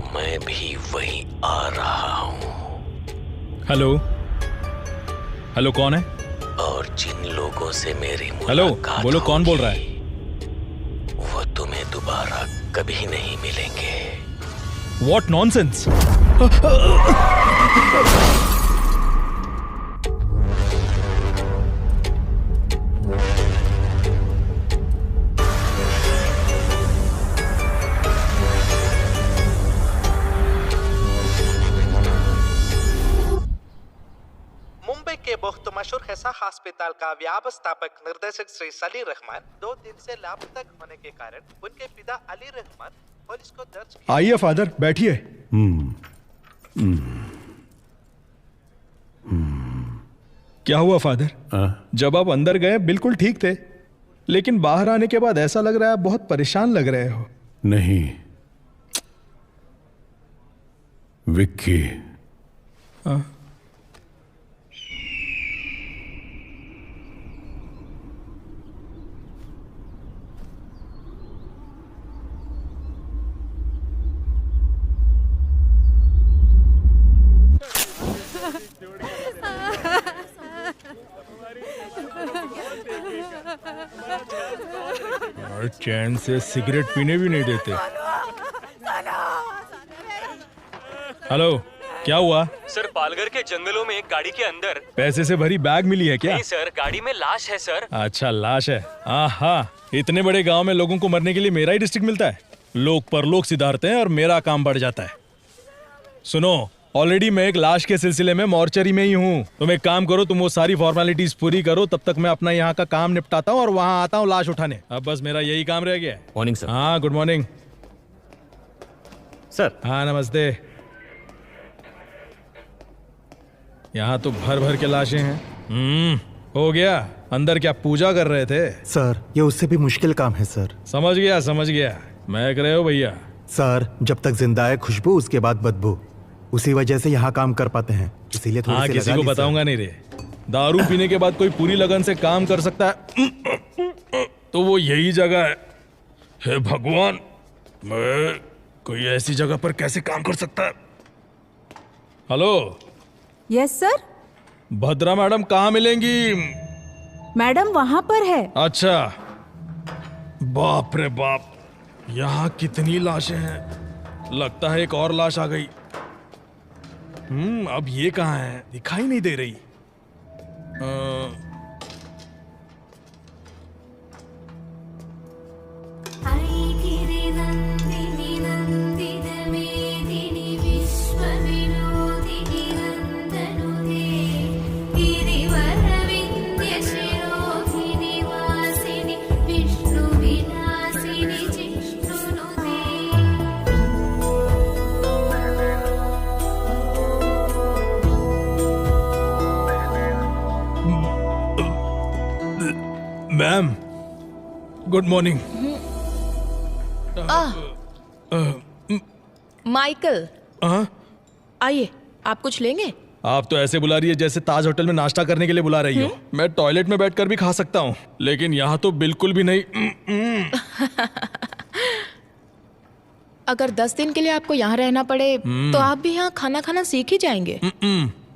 मैं भी वहीं आ रहा हूँ। हेलो हेलो, कौन है? और जिन लोगों से मेरी हेलो, मुलाकात बोलो कौन बोल रहा है? वो तुम्हें दोबारा कभी नहीं मिलेंगे। What nonsense! मुंबई के बहुत मशहूर हैसा अस्पताल का व्यवस्थापक निर्देशक श्री सली रहमान 2 दिन से लापता होने के कारण उनके पिता अली रहमान पुलिस को दर्ज किया। आइए फादर, बैठिए। क्या हुआ फादर? जब आप अंदर गए बिल्कुल ठीक थे, लेकिन बाहर आने के बाद ऐसा लग रहा है बहुत परेशान लग रहे हो। नहीं विक्की, और चैन से सिगरेट पीने भी नहीं देते। हेलो, क्या हुआ? सर, पालघर के जंगलों में एक गाड़ी के अंदर पैसे से भरी बैग मिली है क्या? नहीं सर, गाड़ी में लाश है सर। अच्छा, लाश है। हाँ, इतने बड़े गांव में लोगों को मरने के लिए मेरा ही डिस्ट्रिक्ट मिलता है। लोग परलोक सिधारते हैं और मेरा काम बढ़ जाता है। सुनो, ऑलरेडी मैं एक लाश के सिलसिले में मॉर्चरी में ही हूँ। तुम एक काम करो, तुम वो सारी फॉर्मेलिटीज पूरी करो, तब तक मैं अपना यहाँ का काम निपटाता हूँ और वहाँ आता हूँ लाश उठाने। अब बस मेरा यही काम रह गया है। Morning sir. हाँ, गुड मॉर्निंग सर। हाँ, नमस्ते। यहाँ तो भर भर के लाशें हैं। हो गया। अंदर क्या पूजा कर रहे थे? सर, ये उससे भी मुश्किल काम है सर। समझ गया। महक रहे हो भैया? सर, जब तक जिंदा है खुशबू, उसके बाद बदबू। उसी वजह से यहाँ काम कर पाते हैं, इसीलिए थोड़ी सी किसी लगा को ली बताऊंगा नहीं रे। दारू पीने के बाद कोई पूरी लगन से काम कर सकता है तो वो यही जगह है। हे भगवान, मैं कोई ऐसी जगह पर कैसे काम कर सकता है? Hello. Yes sir. Bhadra madam कहाँ मिलेंगी? मैडम वहां पर है। अच्छा, बाप रे बाप, यहाँ कितनी लाशें हैं। लगता है एक और लाश आ गई। अब ये कहाँ है? दिखाई नहीं दे रही। Ma'am, good morning. माइकल, आइए, आप कुछ लेंगे? आप तो ऐसे बुला रही है जैसे ताज होटल में नाश्ता करने के लिए बुला रही हो। मैं टॉयलेट में बैठकर भी खा सकता हूँ, लेकिन यहाँ तो बिल्कुल भी नहीं। अगर 10 दिन के लिए आपको यहाँ रहना पड़े तो आप भी यहाँ खाना खाना सीख ही जाएंगे।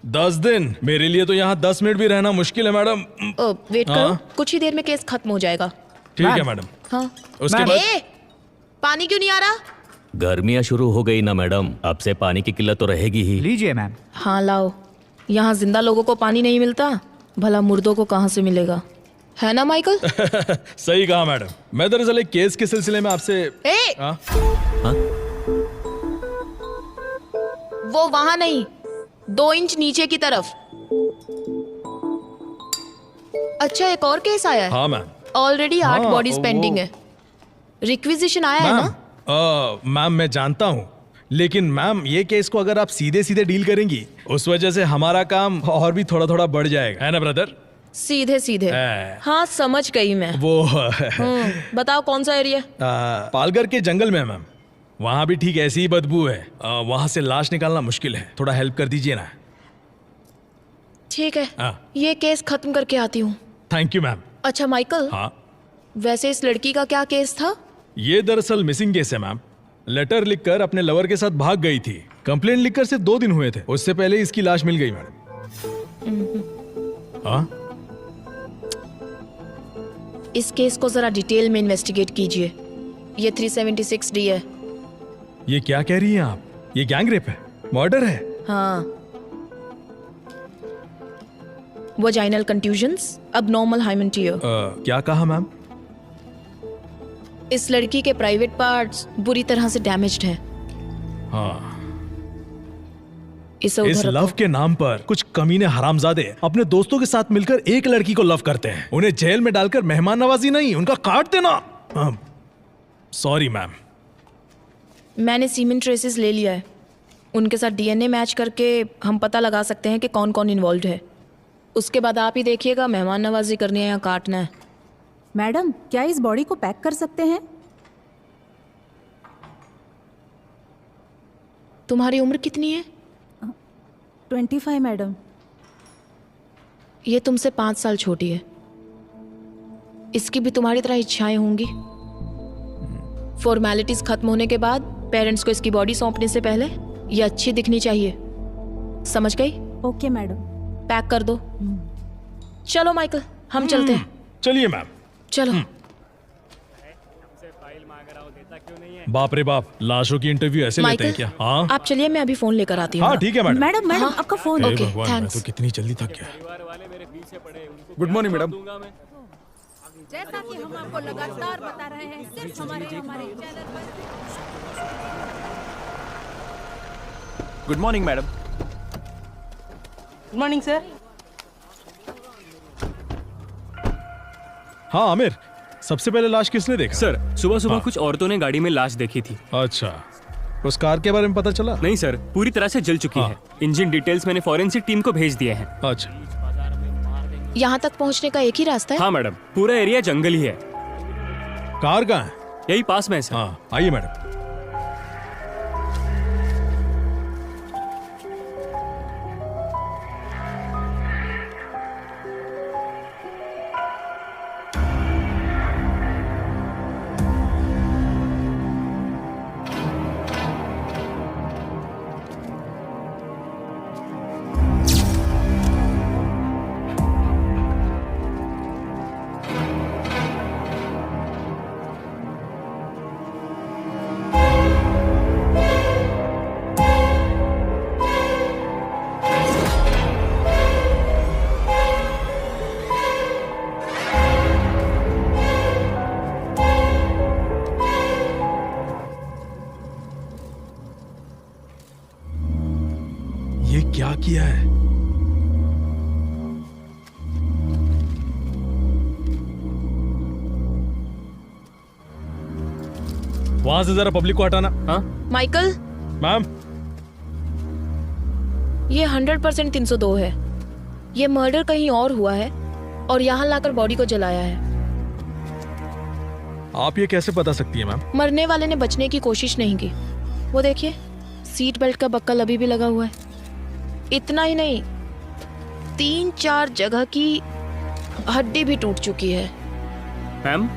10 दिन? मेरे लिए तो यहाँ 10 मिनट भी रहना मुश्किल है मैडम। वेट करो, कुछ ही देर में केस खत्म हो जाएगा। ठीक है मैडम। हाँ। उसके बाद पानी क्यों नहीं आ रहा? गर्मियाँ शुरू हो गई ना मैडम, अब से पानी की किल्लत तो रहेगी ही। लीजिए मैम। हाँ लाओ। यहाँ जिंदा लोगों को पानी नहीं मिलता, भला मुर्दों को कहाँ से मिलेगा, है ना माइकल? सही कहा मैडम। मैं दरअसल एक केस के सिलसिले में आपसे वो वहां नहीं, 2 इंच नीचे की तरफ। अच्छा, एक और केस आया है। हाँ मैम। ऑलरेडी 8 बॉडीज पेंडिंग है। रिक्विजिशन आया है ना? मैम मैं जानता हूँ, लेकिन मैम ये केस को अगर आप सीधे सीधे डील करेंगी, उस वजह से हमारा काम और भी थोड़ा थोड़ा बढ़ जाएगा, है ना ब्रदर? सीधे सीधे। हाँ, समझ गई मैं। वो बताओ कौन सा एरिया? पालघर के जंगल में मैम। वहाँ भी ठीक ऐसी ही बदबू है। वहाँ से लाश निकालना मुश्किल है, थोड़ा हेल्प कर दीजिए ना। ठीक है, ये केस खत्म करके आती हूँ। Thank you ma'am. अच्छा माइकल, हाँ, वैसे इस लड़की का क्या केस था? ये दरअसल मिसिंग केस है मैम। लेटर लिखकर अपने लवर के साथ भाग गई थी। कंप्लेंट लिखकर सिर्फ 2 दिन हुए थे, उससे पहले इसकी लाश मिल गई मैडम। हाँ, इस केस को जरा डिटेल में इन्वेस्टिगेट कीजिए। ये 376 डी है। ये क्या कह रही हैं आप? ये गैंग रेप है, मर्डर है। हाँ, वजाइनल कंट्यूजन्स, अबनॉर्मल हाइमेंटियर। क्या कहा मैम? इस लड़की के प्राइवेट पार्ट्स बुरी तरह से डैमेज्ड हैं। हाँ, इसे इस उधर लव रखो। के नाम पर कुछ कमीने हरामजादे अपने दोस्तों के साथ मिलकर एक लड़की को लव करते हैं। उन्हें जेल में डालकर मेहमान नवाजी नहीं, उनका काट देना। Sorry ma'am. मैंने सीमेन ट्रेसेस ले लिया है। उनके साथ डीएनए मैच करके हम पता लगा सकते हैं कि कौन कौन इन्वॉल्व है। उसके बाद आप ही देखिएगा मेहमान नवाजी करनी है या काटना है। मैडम, क्या इस बॉडी को पैक कर सकते हैं? तुम्हारी उम्र कितनी है? 25 मैडम। ये तुमसे 5 साल छोटी है। इसकी भी तुम्हारी तरह इच्छाएं होंगी। फॉर्मेलिटीज खत्म होने के बाद पेरेंट्स को इसकी बॉडी सौंपने से पहले ये अच्छी दिखनी चाहिए। समझ गई? Okay madam. पैक कर दो। चलो माइकल, हम चलते हैं। चलिए मैम। चलो। बाप रे बाप, लाशों की इंटरव्यू ऐसे लेते हैं माइकल, क्या? हाँ आप चलिए, मैं अभी फोन लेकर आती हूँ। हाँ, ठीक है मैडम। मैडम मैडम, हाँ? आपका फोन। हे ओके, भगवान, मैं थैंक्स। तो कितनी जल्दी थक गया। Good morning madam. जैसा कि हम आपको लगातार बता रहे हैं, सिर्फ हमारे चैनल पर। Good morning madam. Good morning sir. हाँ आमिर, सबसे पहले लाश किसने देखा? सर, सुबह सुबह हाँ। कुछ औरतों ने गाड़ी में लाश देखी थी। अच्छा, उस कार के बारे में पता चला? नहीं सर, पूरी तरह से जल चुकी हाँ। है। इंजन डिटेल्स मैंने फॉरेंसिक टीम को भेज दिए हैं। अच्छा, यहाँ तक पहुँचने का एक ही रास्ता है? हाँ मैडम, पूरा एरिया जंगल ही है। कार कहाँ है? यही पास में है सर। हाँ, आइए मैडम। ये क्या किया है? वहां से जरा पब्लिक को हटाना। हाँ माइकल, मैम, ये 100% 302 है। ये मर्डर कहीं और हुआ है और यहाँ लाकर बॉडी को जलाया है। आप ये कैसे बता सकती हैं मैम? मरने वाले ने बचने की कोशिश नहीं की। वो देखिए, सीट बेल्ट का बक्कल अभी भी लगा हुआ है। इतना ही नहीं, 3-4 जगह की हड्डी भी टूट चुकी है। मैम,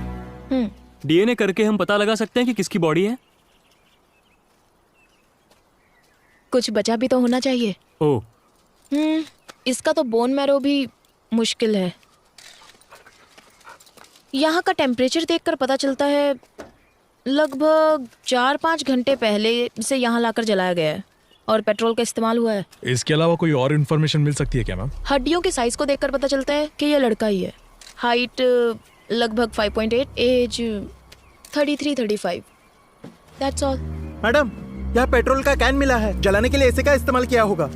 हम्म, डीएनए करके हम पता लगा सकते हैं कि किसकी बॉडी है? कुछ बचा भी तो होना चाहिए। ओह, इसका तो बोन मैरो भी मुश्किल है। यहाँ का टेम्परेचर देखकर पता चलता है लगभग 4-5 घंटे पहले से यहाँ लाकर जलाया गया है और पेट्रोल का इस्तेमाल हुआ है। इसके अलावा कोई और इन्फॉर्मेशन मिल सकती है क्या मैम? हड्डियों के साइज को देखकर पता चलता है कि ये लड़का ही है। हाइट लगभग 5.8, एज 33-35। That's all. मैडम, यहाँ पेट्रोल का कैन मिला है, जलाने के लिए ऐसे का इस्तेमाल किया होगा।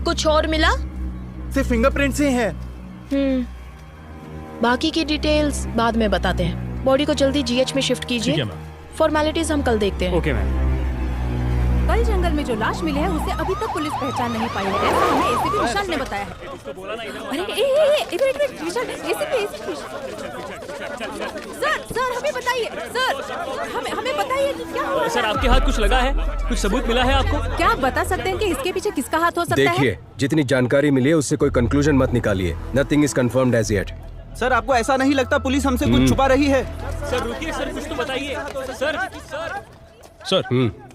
कुछ और मिला? सिर्फ फिंगरप्रिंट्स ही हैं। बाकी की डिटेल्स बाद में बताते हैं। बॉडी को जल्दी जीएच में शिफ्ट ठीक कीजिए। है मैम। फॉर्मेलिटीज हम कल देखते हैं। Okay ma'am. कल जंगल में जो लाश मिली है उसे अभी तक पुलिस पहचान नहीं पाई है, ऐसा हमें एसीपी विशाल ने बताया है। अरे इधर विशाल, एसीपी सर हमें बताइए, सर हमें बताइए कि क्या हुआ है? सर, आपके हाथ कुछ लगा है? कुछ सबूत मिला है आपको? क्या आप बता सकते हैं कि इसके पीछे किसका हाथ हो सकता है? देखिए, जितनी जानकारी मिली है उससे कोई कंक्लूजन मत निकालिए। Nothing is confirmed as yet. Sir आपको ऐसा नहीं लगता पुलिस हमसे कुछ छुपा रही है? सर रुकिए सर, कुछ तो बताइए सर। सर सर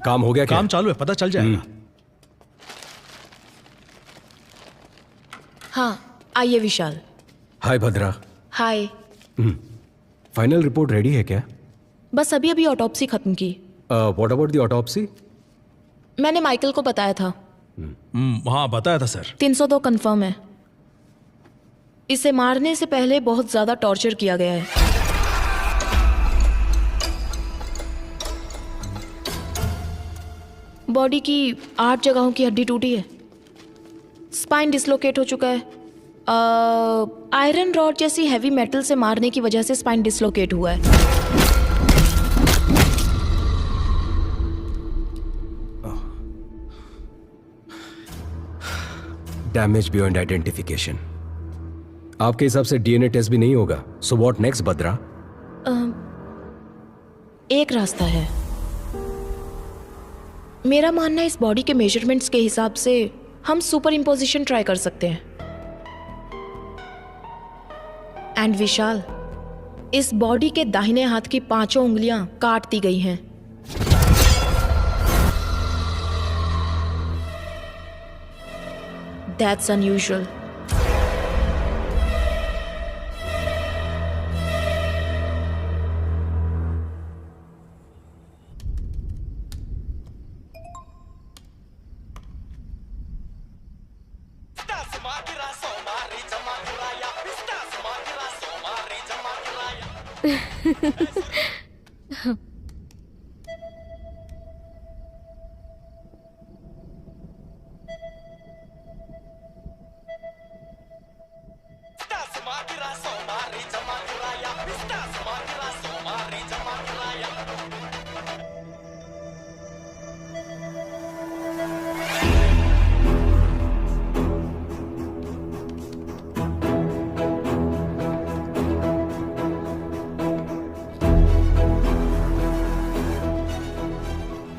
काम हो गया क्या? काम चालू है, पता चल जाएगा। हाँ आइए विशाल। हाय भद्रा। हाय। फाइनल रिपोर्ट रेडी है क्या? बस अभी अभी ऑटोप्सी खत्म की। What about the autopsy? मैंने माइकल को बताया था। हाँ बताया था सर। 302 कंफर्म है। इसे मारने से पहले बहुत ज्यादा टॉर्चर किया गया है। बॉडी की 8 जगहों की हड्डी टूटी है। स्पाइन डिसलोकेट हो चुका है। आयरन रॉड जैसी हैवी मेटल से मारने की वजह से स्पाइन डिसलोकेट हुआ है। Damage beyond identification. आपके हिसाब से डीएनए टेस्ट भी नहीं होगा। सो व्हाट नेक्स्ट भद्रा? एक रास्ता है। मेरा मानना है इस बॉडी के मेजरमेंट्स के हिसाब से हम सुपर इम्पोजिशन ट्राई कर सकते हैं। एंड विशाल, इस बॉडी के दाहिने हाथ की 5 उंगलियां काट दी गई हैं। That's unusual.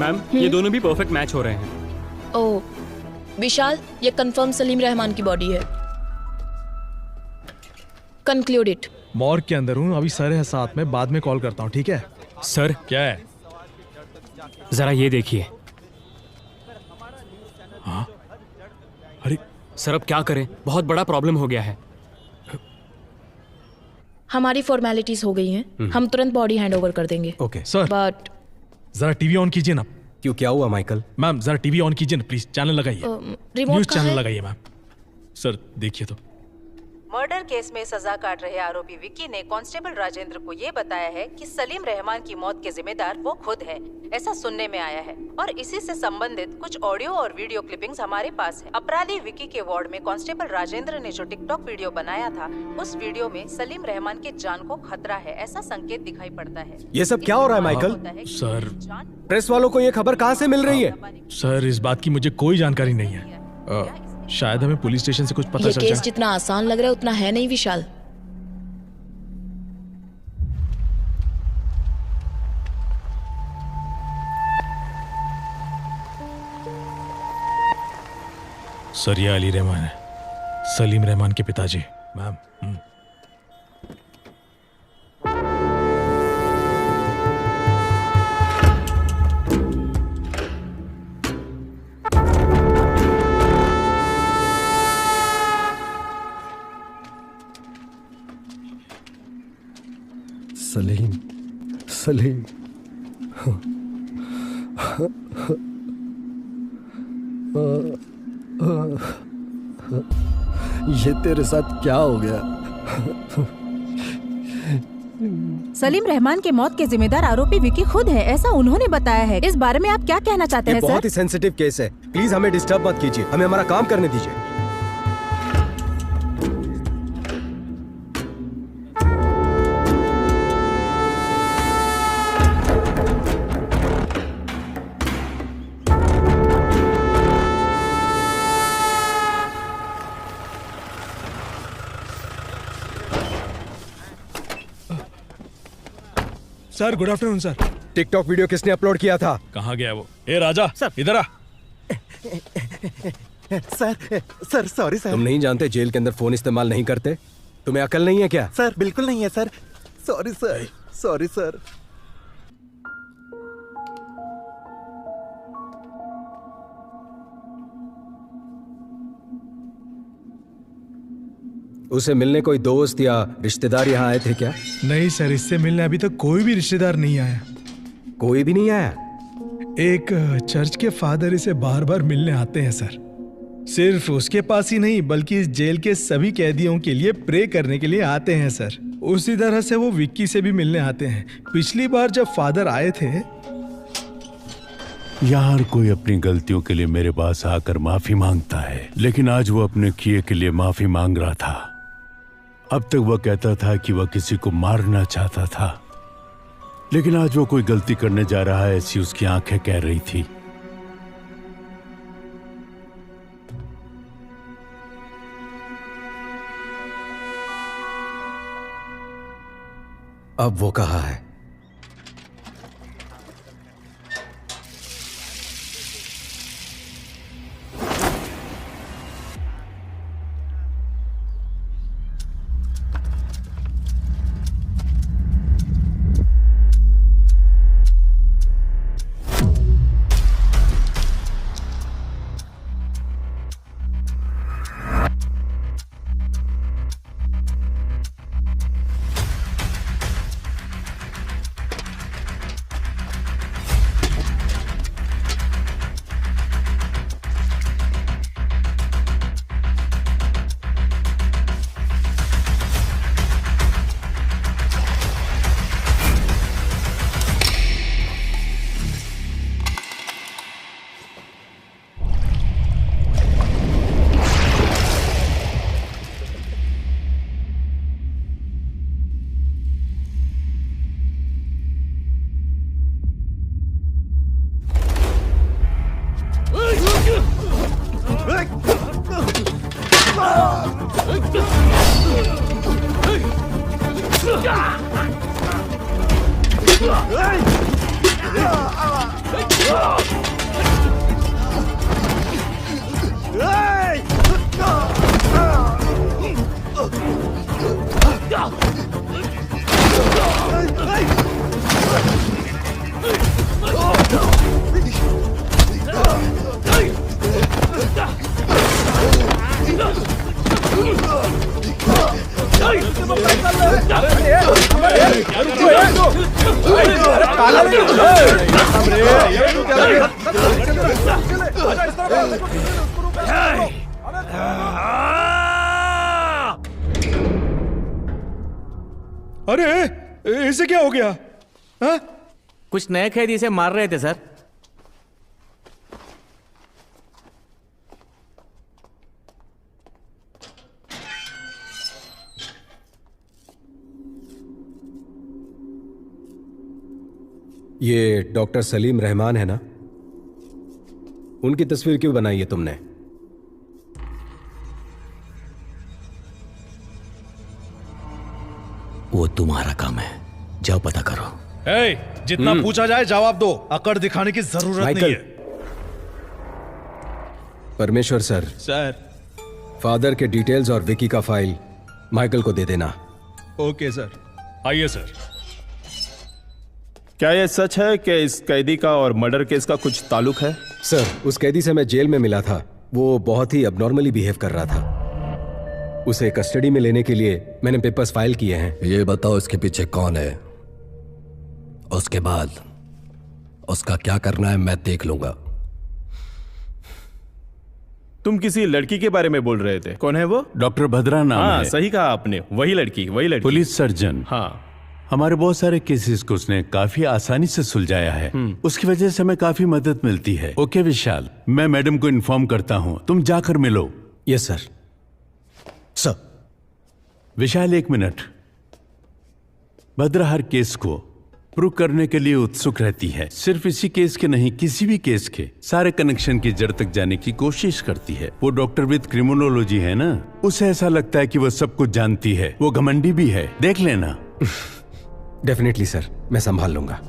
मैम ये दोनों भी परफेक्ट मैच हो रहे हैं। ओह विशाल, ये कंफर्म सलीम रहमान की बॉडी है। Conclude it. मॉर्ग के अंदर हूँ, अभी सर है साथ में, बाद में कॉल करता हूँ, ठीक है? सर क्या है? जरा ये देखिए। हाँ अरे सर अब क्या करें, बहुत बड़ा प्रॉब्लम हो गया है। हमारी फॉर्मेलिटीज हो गई हैं। हम तुरंत बॉडी हैंड ओवर कर देंगे। ओके सर बट जरा टीवी ऑन कीजिए ना। क्यों, क्या हुआ माइकल? मैम जरा टीवी ऑन कीजिए ना प्लीज, चैनल लगाइए, रिमोट न्यूज कहाँ चैनल है? लगाइए मैम। सर देखिए तो। मर्डर केस में सजा काट रहे आरोपी विक्की ने कांस्टेबल राजेंद्र को ये बताया है कि सलीम रहमान की मौत के जिम्मेदार वो खुद है, ऐसा सुनने में आया है। और इसी से संबंधित कुछ ऑडियो और वीडियो क्लिपिंग्स हमारे पास है। अपराधी विक्की के वार्ड में कांस्टेबल राजेंद्र ने जो टिकटॉक वीडियो बनाया था, उस वीडियो में सलीम रहमान के जान को खतरा है ऐसा संकेत दिखाई पड़ता है। ये सब क्या हो रहा है माइकल? सर प्रेस वालों को ये खबर कहाँ से मिल रही है? सर इस बात की मुझे कोई जानकारी नहीं है। शायद हमें पुलिस स्टेशन से कुछ पता ये चल केस जाए। जितना आसान लग रहा है उतना है नहीं विशाल। सर ये अली रहमान है, सलीम रहमान के पिताजी। मैम सलीम, सलीम। ये तेरे साथ क्या हो गया? सलीम रहमान के मौत के जिम्मेदार आरोपी विकी खुद है, ऐसा उन्होंने बताया है। इस बारे में आप क्या कहना चाहते ये हैं बहुत सर? ही सेंसिटिव केस है, प्लीज हमें डिस्टर्ब मत कीजिए, हमें हमारा काम करने दीजिए। Sir good afternoon sir. TikTok video किसने अपलोड किया था? कहाँ गया वो? ए राजा सर इधर आ। Sir sorry sir. तुम नहीं जानते जेल के अंदर फोन इस्तेमाल नहीं करते? तुम्हें अकल नहीं है क्या? सर बिल्कुल नहीं है sir. Sorry sir, sorry sir. उसे मिलने कोई दोस्त या रिश्तेदार यहाँ आए थे क्या? नहीं सर, इससे मिलने अभी तक कोई भी रिश्तेदार नहीं आया। कोई भी नहीं आया? एक चर्च के फादर इसे बार बार मिलने आते हैं सर। सिर्फ उसके पास ही नहीं बल्कि इस जेल के सभी कैदियों के लिए प्रे करने के लिए आते हैं सर। उसी तरह से वो विक्की से भी मिलने आते हैं। पिछली बार जब फादर आए थे, यहाँ हर कोई अपनी गलतियों के लिए मेरे पास आकर माफी मांगता है, लेकिन आज वो अपने किए के लिए माफी मांग रहा था। अब तक वह कहता था कि वह किसी को मारना चाहता था, लेकिन आज वो कोई गलती करने जा रहा है ऐसी उसकी आंखें कह रही थी। अब वो कहाँ है? अरे इसे क्या हो गया? हा? कुछ नए कैदी इसे मार रहे थे सर। ये डॉक्टर सलीम रहमान है ना? उनकी तस्वीर क्यों बनाई है तुमने? वो तुम्हारा काम है, जाओ पता करो। जितना पूछा जाए जवाब दो, अकड़ दिखाने की जरूरत नहीं है। परमेश्वर सर, फादर के डिटेल्स और विकी का फाइल माइकल को दे देना। Okay sir. आइए सर। क्या यह सच है कि इस कैदी का और मर्डर केस का कुछ ताल्लुक है? सर, उस कैदी से मैं जेल में मिला था। वो बहुत ही अबनॉर्मली बिहेव कर रहा था। उसे कस्टडी में लेने के लिए मैंने पेपर्स फाइल किए हैं। ये बताओ इसके पीछे कौन है, उसके बाद उसका क्या करना है मैं देख लूंगा। तुम किसी लड़की के बारे में बोल रहे थे, कौन है वो? डॉक्टर भद्रा नाम हाँ, है। सही कहा आपने, वही लड़की, वही लड़की। Police surgeon. हाँ, हमारे बहुत सारे केसेस को उसने काफी आसानी से सुलझाया है। उसकी वजह से हमें काफी मदद मिलती है। ओके विशाल, मैं मैडम को इन्फॉर्म करता हूँ, तुम जाकर मिलो। Yes sir. सर। विशाल एक मिनट। भद्रा हर केस को प्रूव करने के लिए उत्सुक रहती है। सिर्फ इसी केस के नहीं, किसी भी केस के सारे कनेक्शन की जड़ तक जाने की कोशिश करती है। वो डॉक्टर विद क्रिमिनोलॉजी है ना, उसे ऐसा लगता है कि वो सब कुछ जानती है। वो घमंडी भी है, देख लेना। डेफिनेटली सर, मैं संभाल लूंगा।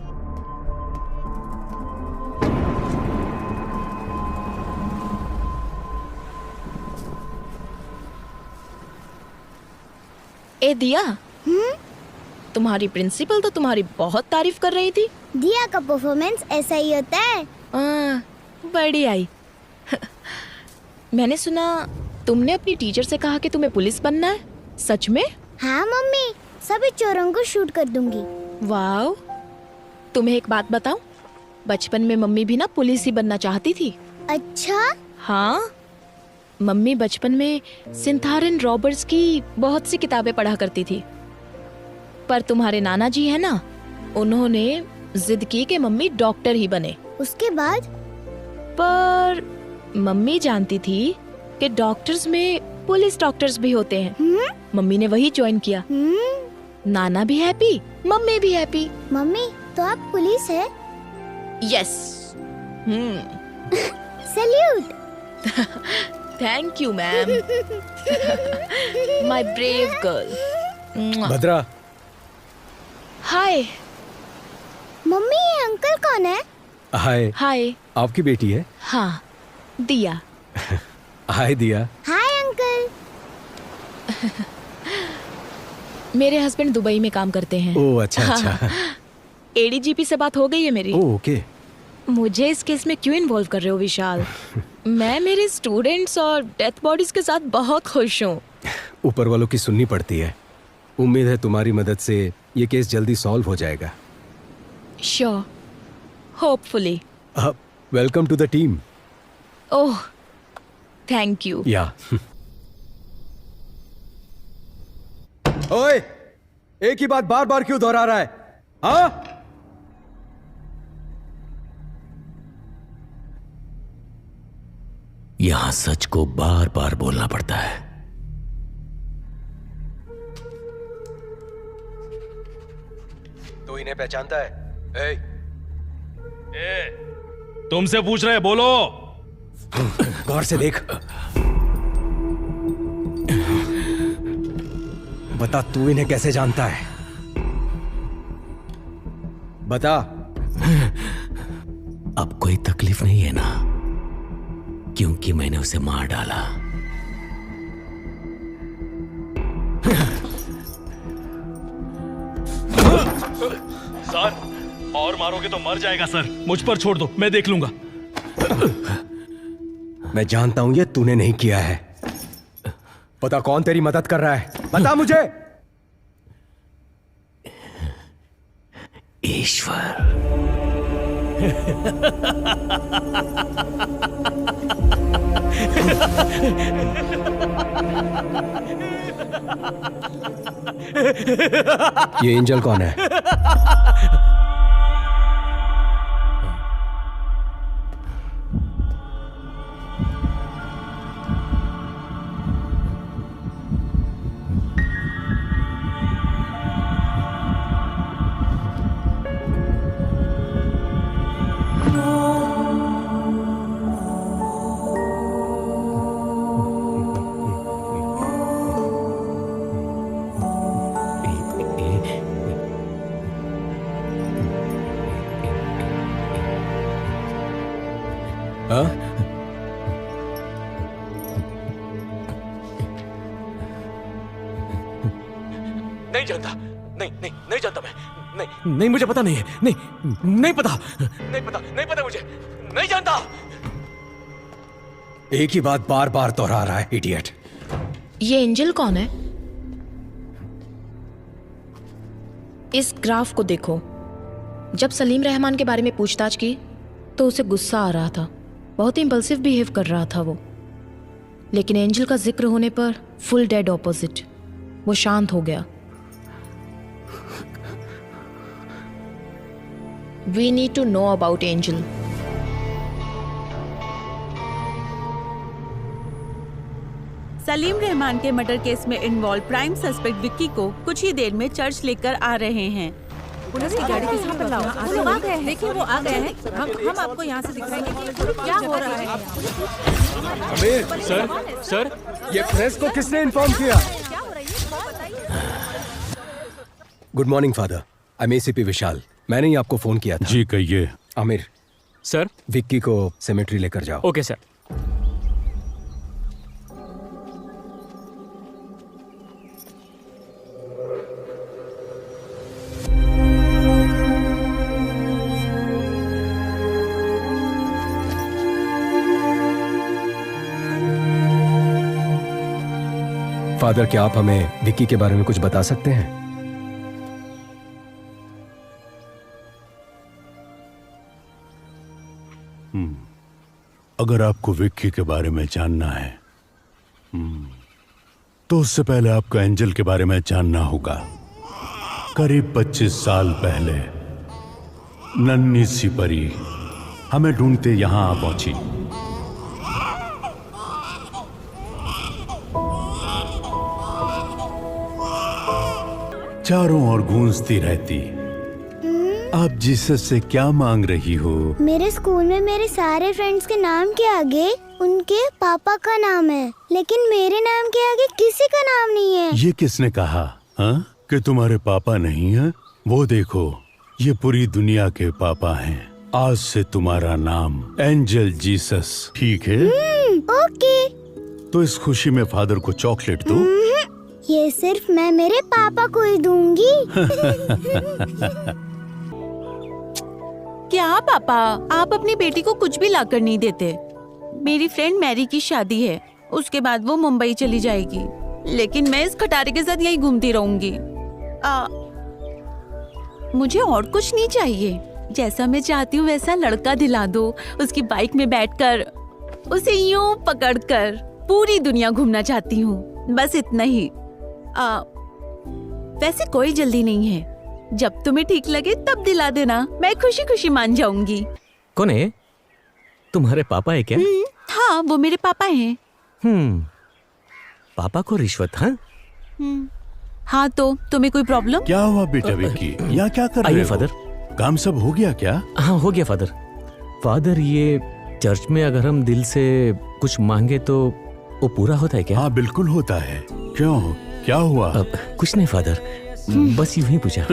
ए दिया, तुम्हारी प्रिंसिपल तो तुम्हारी बहुत तारीफ कर रही थी। दिया का परफॉर्मेंस ऐसा ही होता है। बड़ी आई। मैंने सुना तुमने अपनी टीचर से कहा कि तुम्हें पुलिस बनना है, सच में? हाँ मम्मी, सभी चोरों को शूट कर दूंगी। वाओ, तुम्हें एक बात बताऊं, बचपन में मम्मी भी ना पुलिस ही बनना चाहती थी। अच्छा? हाँ, मम्मी बचपन में सिंथारन रॉबर्ट्स की बहुत सी किताबें पढ़ा करती थी, पर तुम्हारे नाना जी है ना, उन्होंने जिद की कि मम्मी डॉक्टर ही बने। उसके बाद? पर मम्मी जानती थी कि डॉक्टर्स में पुलिस डॉक्टर्स भी होते हैं। मम्मी ने वही ज्वाइन किया। नाना भी हैप्पी, मम्मी भी हैप्पी। मम्मी, तो आप पुलिस है? Yes. Salute. Thank you ma'am. My brave girl. Bhadra. Hi. Mummy, ये अंकल कौन है? हाय। हाय। आपकी बेटी है? हाँ, दिया। हाय दिया। Hi uncle. मेरे हस्बैंड दुबई में काम करते हैं। ओह अच्छा अच्छा। एडीजीपी से बात हो गई है मेरी। Oh okay. मुझे इस केस में क्यों इन्वॉल्व कर रहे हो विशाल? मैं मेरे स्टूडेंट्स और डेथ बॉडीज के साथ बहुत खुश हूँ। ऊपर वालों की सुननी पड़ती है। उम्मीद है तुम्हारी मदद से ये केस जल्दी सॉल्व हो जाएगा। Sure, hopefully. Welcome to the team. Oh, thank you. Ya. ओए, एक ही बात बार बार क्यों दोहरा रहा है? हाँ? यहां सच को बार बार बोलना पड़ता है। तो इन्हें पहचानता है? तुमसे पूछ रहे, बोलो। गौर से देख। बता, तू इन्हें कैसे जानता है? बता। अब कोई तकलीफ नहीं है ना, क्योंकि मैंने उसे मार डाला। सर, और मारोगे तो मर जाएगा सर। मुझ पर छोड़ दो, मैं देख लूंगा। मैं जानता हूं ये तूने नहीं किया है। पता कौन तेरी मदद कर रहा है? बता मुझे। ईश्वर। ये एंजल कौन है? नहीं जानता, नहीं जानता मैं। नहीं मुझे पता नहीं है। नहीं पता मुझे। नहीं जानता। एक ही बात बार बार दोहरा रहा है, इडियट। ये एंजल कौन है? इस ग्राफ को देखो। जब सलीम रहमान के बारे में पूछताछ की तो उसे गुस्सा आ रहा था, बहुत इंपल्सिव बिहेव कर रहा था वो। लेकिन एंजल का जिक्र होने पर फुल डेड ऑपोजिट, वो शांत हो गया। We need to know about Angel. Salim Rahman के मर्डर केस में इन्वॉल्व प्राइम सस्पेक्ट विक्की को कुछ ही देर में चर्च लेकर आ रहे हैं। पुलिस की गाड़ी किस पर लाओ? वो लोग आ गए हैं। देखिए वो आ गए हैं। हम आपको यहाँ से दिखाएंगे कि क्या हो रहा है। अमीर, सर, ये प्रेस को किसने इन्फॉर्म किया? Good morning father, I am ACP Vishal. मैंने ही आपको फोन किया था। जी कहिए। आमिर, सर, विक्की को सेमेट्री लेकर जाओ। Okay sir. फादर, क्या आप हमें विक्की के बारे में कुछ बता सकते हैं? अगर आपको विक्की के बारे में जानना है तो उससे पहले आपको एंजल के बारे में जानना होगा। करीब 25 साल पहले नन्ही सी परी हमें ढूंढते यहां आ पहुंची। चारों ओर गूंजती रहती। आप जीसस से क्या मांग रही हो? मेरे स्कूल में मेरे सारे फ्रेंड्स के नाम के आगे उनके पापा का नाम है, लेकिन मेरे नाम के आगे किसी का नाम नहीं है। ये किसने कहा कि तुम्हारे पापा नहीं है? वो देखो, ये पूरी दुनिया के पापा हैं। आज से तुम्हारा नाम एंजल जीसस, ठीक है? ओके। तो इस खुशी में फादर को चॉकलेट दो। ये सिर्फ मैं मेरे पापा को ही दूंगी। क्या पापा, आप अपनी बेटी को कुछ भी लाकर नहीं देते? मेरी फ्रेंड मैरी की शादी है, उसके बाद वो मुंबई चली जाएगी, लेकिन मैं इस खटारे के साथ यहीं घूमती रहूंगी। मुझे और कुछ नहीं चाहिए। जैसा मैं चाहती हूँ वैसा लड़का दिला दो। उसकी बाइक में बैठकर उसे यूं पकड़कर पूरी दुनिया घूमना चाहती हूँ, बस इतना ही। वैसे कोई जल्दी नहीं है, जब तुम्हें ठीक लगे तब दिला देना, मैं खुशी खुशी मान जाऊंगी। कौन है? तुम्हारे पापा है क्या? हाँ, वो मेरे पापा हैं। पापा को रिश्वत? हाँ हाँ, तो तुम्हें कोई प्रॉब्लम? क्या हुआ बेटा विक्की? यहाँ क्या कर रहे हो? फादर, काम सब हो गया क्या? हाँ, हो गया फादर। फादर, ये चर्च में अगर हम दिल से कुछ मांगे तो वो पूरा होता है क्या? हाँ, बिल्कुल होता है। क्यों, क्या हुआ? कुछ नहीं फादर, बस यूं ही पूछा।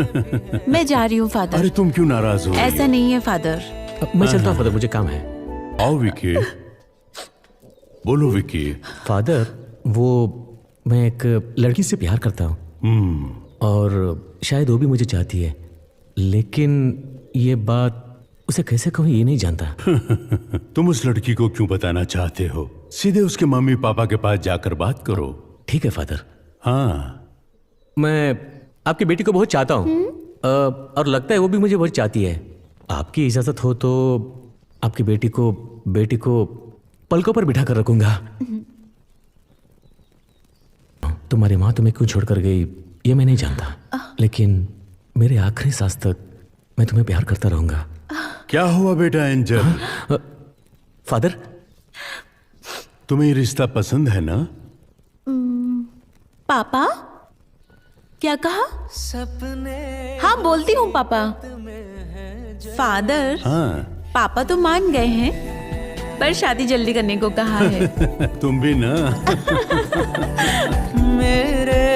मैं जा रही हूँ फादर। अरे तुम क्यों नाराज हो? ऐसा नहीं है फादर। मैं चलता हूँ फादर, मुझे काम है। आओ विक्की। बोलो विक्की। फादर, वो मैं एक लड़की से प्यार करता हूँ और शायद वो भी मुझे चाहती है, लेकिन ये बात उसे कैसे कहूँ ये नहीं जानता। तुम उस लड़की को क्यों बताना चाहते हो? सीधे उसके मम्मी पापा के पास जाकर बात करो। ठीक है फादर। हाँ, मैं आपकी बेटी को बहुत चाहता हूँ और लगता है वो भी मुझे बहुत चाहती है। आपकी इजाजत हो तो आपकी बेटी को पलकों पर बिठा कर रखूंगा। तुम्हारी माँ तुम्हें क्यों छोड़कर गई ये मैं नहीं जानता, लेकिन मेरे आखिरी सांस तक मैं तुम्हें प्यार करता रहूंगा। क्या हुआ बेटा एंजल? फादर, तुम्हें ये रिश्ता पसंद है ना? पापा, क्या कहा? हाँ, बोलती हूँ पापा। फादर, हाँ। पापा तो मान गए हैं, पर शादी जल्दी करने को कहा है। तुम भी ना।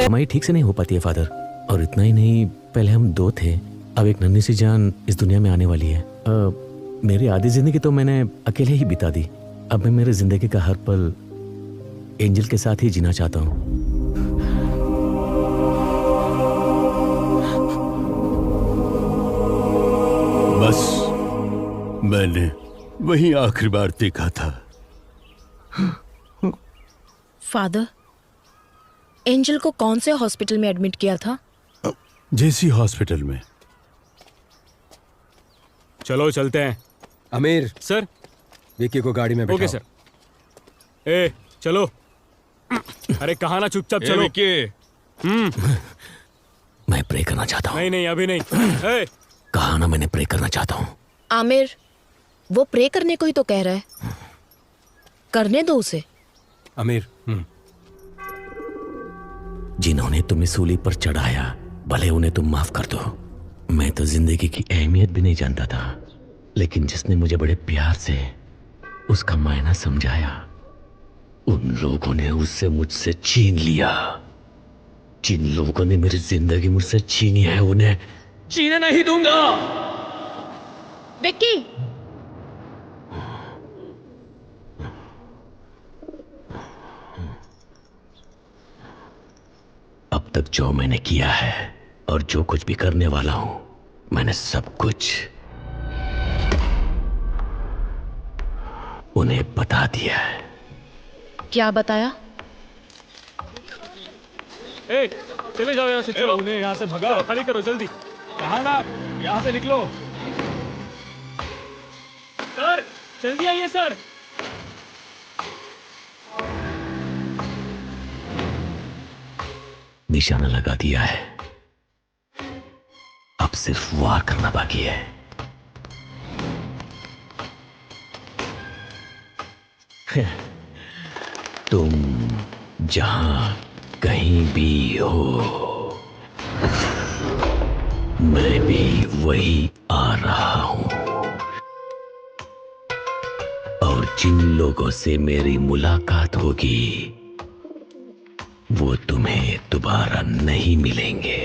हमारी ठीक से नहीं हो पाती है फादर, और इतना ही नहीं, पहले हम दो थे, अब एक नन्ही सी जान इस दुनिया में आने वाली है। मेरी आधी जिंदगी तो मैंने अकेले ही बिता दी। अब मैं मेरे जिंदगी का हर पल एंजल के साथ ही जीना चाहता हूँ। बस मैंने वही आखिरी बार देखा था। फादर, एंजल को कौन से हॉस्पिटल में एडमिट किया था? जेसी हॉस्पिटल में। चलो चलते हैं। आमिर सर, विक्की को गाड़ी में बैठाओ। Okay sir. ए चलो। अरे कहाँ ना, चुपचाप चलो। मैं प्रे करना चाहता हूँ। नहीं अभी नहीं। कहा ना, मैंने प्रे करना चाहता हूँ। आमिर, वो प्रे करने को ही तो कह रहा है, करने दो उसे। आमिर, जिन्होंने तुम्हें सूली पर चढ़ाया, भले उन्हें तुम माफ कर दो। मैं तो जिंदगी की अहमियत भी नहीं जानता था, लेकिन जिसने मुझे बड़े प्यार से उसका मायना समझाया, उन लोगों ने उससे मुझसे छीन लिया। जिन लोगों ने मेरी जिंदगी मुझसे छीनी है, उन्हें जीने नहीं दूंगा। विक्की, अब तक जो मैंने किया है और जो कुछ भी करने वाला हूं, मैंने सब कुछ उन्हें बता दिया है। क्या बताया? ए, चले जाओ यहाँ से, चलो। उन्हें यहाँ से भगाओ, खाली करो जल्दी। कहाँ ना, यहाँ से निकलो। सर, जल्दी आइए सर। निशाना लगा दिया है, अब सिर्फ वार करना बाकी है। तुम जहां कहीं भी हो, मैं भी वही आ रहा हूं, और जिन लोगों से मेरी मुलाकात होगी वो तुम्हें दोबारा नहीं मिलेंगे।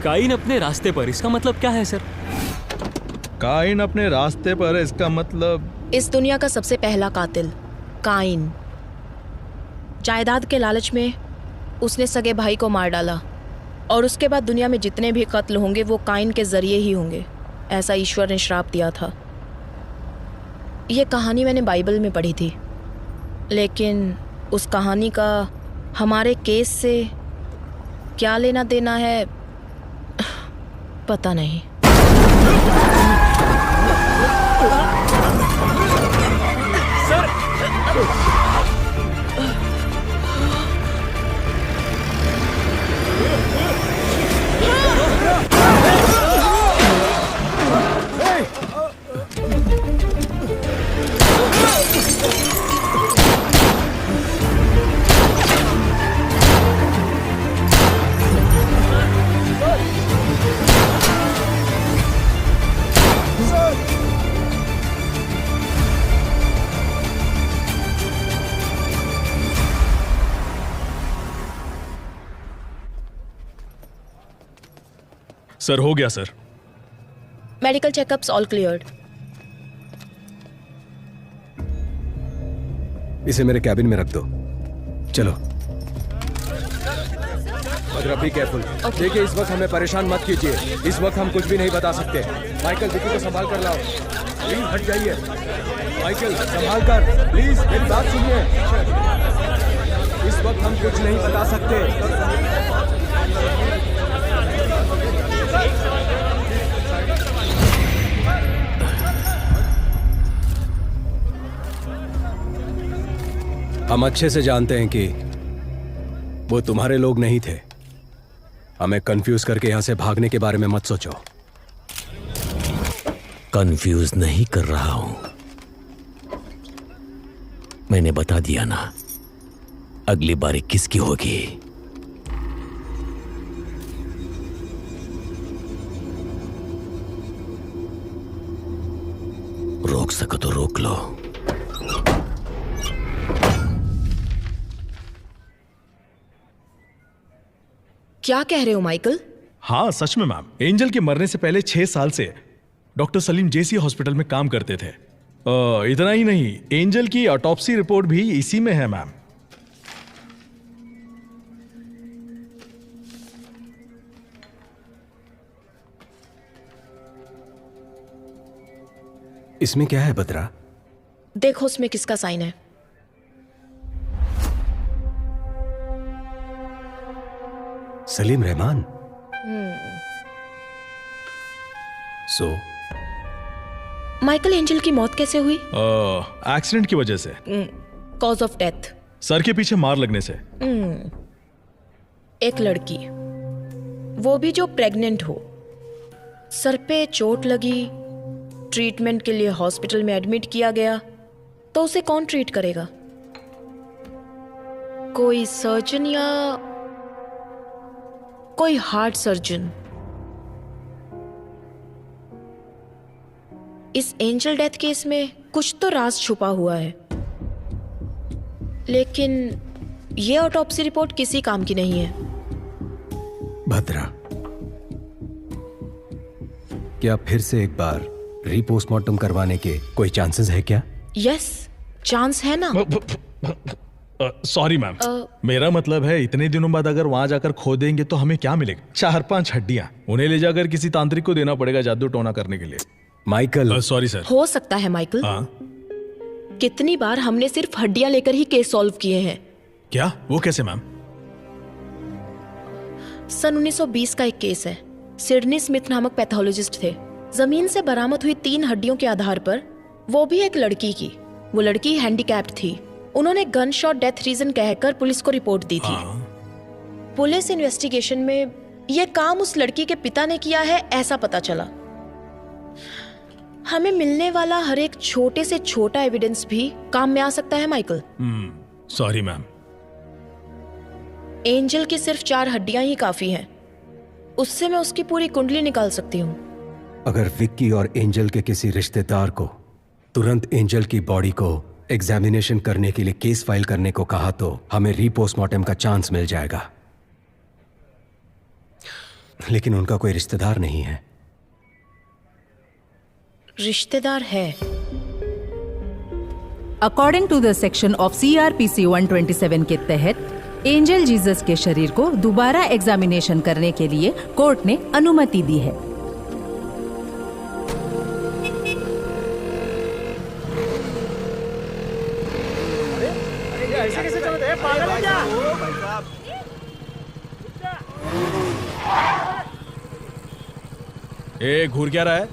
काइन अपने रास्ते पर, इसका मतलब क्या है सर? काइन अपने रास्ते पर, इसका मतलब इस दुनिया का सबसे पहला कातिल काइन। जायदाद के लालच में उसने सगे भाई को मार डाला, और उसके बाद दुनिया में जितने भी कत्ल होंगे वो काइन के जरिए ही होंगे, ऐसा ईश्वर ने श्राप दिया था। ये कहानी मैंने बाइबल में पढ़ी थी, लेकिन उस कहानी का हमारे केस से क्या लेना देना है पता नहीं। सर हो गया sir. Medical checkups all cleared. इसे मेरे कैबिन में रख दो। चलो बी केयरफुल। देखिए इस वक्त हमें परेशान मत कीजिए, इस वक्त हम कुछ भी नहीं बता सकते। माइकल विकी को संभाल कर लाओ, प्लीज हट जाइए। माइकल संभाल कर, प्लीज मेरी बात सुनिए। इस वक्त हम कुछ नहीं बता सकते। हम अच्छे से जानते हैं कि वो तुम्हारे लोग नहीं थे। हमें कंफ्यूज करके यहां से भागने के बारे में मत सोचो। कंफ्यूज नहीं कर रहा हूं, मैंने बता दिया ना, अगली बारी किसकी होगी। रोक सको तो रोक लो। क्या कह रहे हो माइकल? हाँ सच में मैम, एंजल के मरने से पहले 6 साल से डॉक्टर सलीम जेसी हॉस्पिटल में काम करते थे। इतना ही नहीं, एंजल की ऑटोप्सी रिपोर्ट भी इसी में है मैम। इसमें क्या है बत्रा? देखो उसमें किसका साइन है। Salim Rahman. So Michael, angel की मौत कैसे हुई? एक्सीडेंट की वजह से। Cause of death? सर के पीछे मार लगने से। एक लड़की, वो भी जो प्रेग्नेंट हो, सर पे चोट लगी, ट्रीटमेंट के लिए हॉस्पिटल में एडमिट किया गया, तो उसे कौन ट्रीट करेगा? कोई सर्जन या कोई हार्ट सर्जन। इस एंजल डेथ केस में कुछ तो राज छुपा हुआ है, लेकिन ये ऑटोप्सी रिपोर्ट किसी काम की नहीं है। भद्रा, क्या फिर से एक बार रीपोस्टमार्टम करवाने के कोई चांसेस है क्या? यस, चांस है ना। सॉरी मैम, मेरा मतलब है इतने दिनों बाद अगर वहां जाकर खो देंगे तो हमें क्या मिलेगा? 4-5 हड्डियां, उन्हें ले जाकर किसी तांत्रिक को देना पड़ेगा जादू टोना करने के लिए। Michael, sorry sir. हो सकता है माइकल। कितनी बार हमने सिर्फ हड्डियां लेकर ही केस सॉल्व किए हैं। क्या? वो कैसे मैम? सन 1920 का एक केस है। सिडनी स्मिथ नामक पैथोलॉजिस्ट थे। जमीन से बरामद हुई 3 हड्डियों के आधार पर, वो भी एक लड़की की, वो लड़की हैंडीकैप्ड थी। उन्होंने गन शॉट डेथ रीजन कहकर पुलिस को रिपोर्ट दी थी। पुलिस इन्वेस्टिगेशन में यह काम उस लड़की के पिता ने किया है ऐसा पता चला। हमें मिलने वाला हर एक छोटे से छोटा एविडेंस भी काम में आ सकता है माइकल। Sorry ma'am. एंजल की सिर्फ 4 हड्डियां ही काफी हैं। उससे मैं उसकी पूरी कुंडली निकाल सकती हूँ। अगर विक्की और एंजल के किसी रिश्तेदार को तुरंत एंजल की बॉडी को एग्जामिनेशन करने के लिए केस फाइल करने को कहा तो हमें रीपोस्टमार्टम का चांस मिल जाएगा। लेकिन उनका कोई रिश्तेदार नहीं है। रिश्तेदार है। According to the section of CRPC 127 के तहत एंजल जीसस के शरीर को दोबारा एग्जामिनेशन करने के लिए कोर्ट ने अनुमति दी है। ऐसे कैसे चलते हैं? पागल है क्या? ए, घूर क्या रहा है?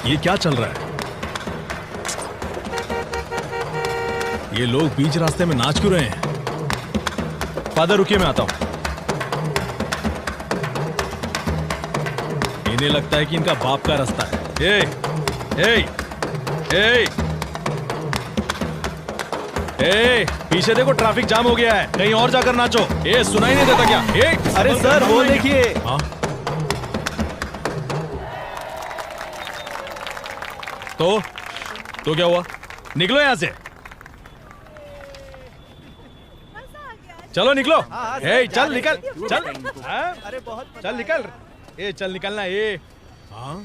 ये क्या चल रहा है? ये लोग बीच रास्ते में नाच क्यों रहे हैं? फादर रुकिए, मैं आता हूं। इन्हें लगता है कि इनका बाप का रास्ता है। ए, ए, ए, ए, पीछे देखो ट्रैफिक जाम हो गया है, कहीं और जाकर नाचो। ए, सुनाई नहीं देता क्या? ए, अरे सर वो देखिए। हाँ? तो क्या हुआ? निकलो यहां से। चलो निकलो। ए, चल निकल, चल। अरे बहुत चल निकल। ए, चल निकलना। ए, हाँ?